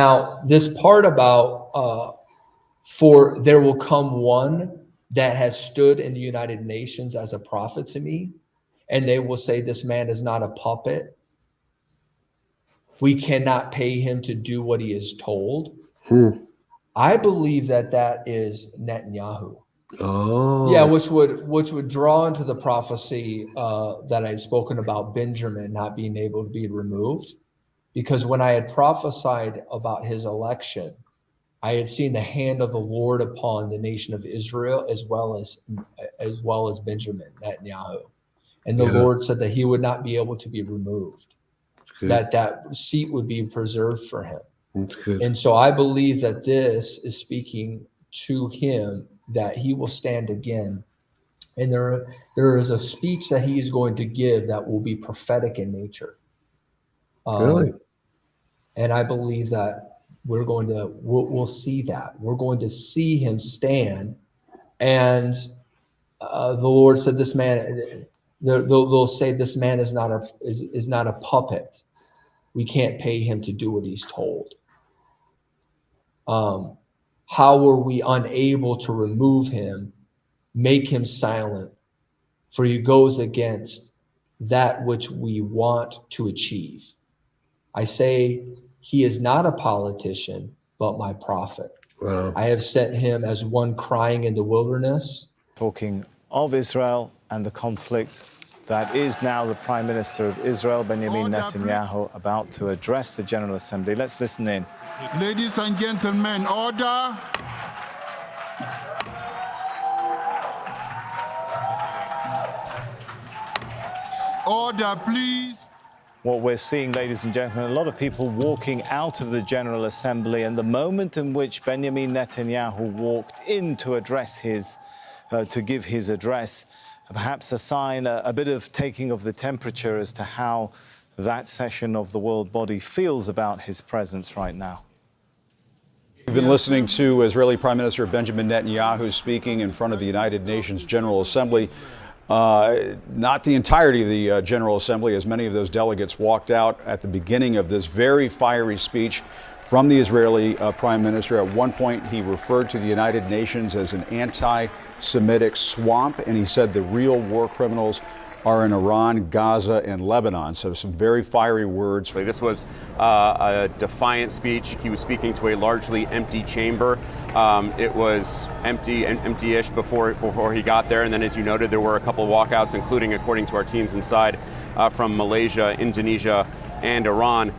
Now, this part about for there will come one that has stood in the United Nations as a prophet to me, and they will say, this man is not a puppet. We cannot pay him to do what he is told. I believe that that is Netanyahu. Oh, yeah, which would draw into the prophecy that I had spoken about Benjamin not being able to be removed, because when I had prophesied about his election, I had seen the hand of the Lord upon the nation of Israel as well as Benjamin Netanyahu, and the Lord said that he would not be able to be removed, that seat would be preserved for him. That's good. And so I believe that this is speaking to him, that he will stand again. And there is a speech that he is going to give that will be prophetic in nature. Really? And I believe that we'll see that. We're going to see him stand. And the Lord said, this man, they'll say this man is not a puppet. We can't pay him to do what he's told. How were we unable to remove him, make him silent? For he goes against that which we want to achieve. I say he is not a politician, but my prophet. Wow. I have sent him as one crying in the wilderness. Talking of Israel and the conflict, that is now the Prime Minister of Israel, Benjamin Netanyahu, about to address the General Assembly. Let's listen in. Ladies and gentlemen, order. Order, please. What we're seeing, ladies and gentlemen, a lot of people walking out of the General Assembly, and the moment in which Benjamin Netanyahu walked in to address to give his address, perhaps a sign, a bit of taking of the temperature as to how that session of the world body feels about his presence right now. We've been listening to Israeli Prime Minister Benjamin Netanyahu speaking in front of the United Nations General Assembly. Not the entirety of the General Assembly, as many of those delegates walked out at the beginning of this very fiery speech from the Israeli Prime Minister. At one point, he referred to the United Nations as an anti-Semitic swamp, and he said the real war criminals are in Iran, Gaza, and Lebanon. So some very fiery words. This was a defiant speech. He was speaking to a largely empty chamber. It was empty-ish before he got there. And then, as you noted, there were a couple of walkouts, including, according to our teams inside, from Malaysia, Indonesia, and Iran.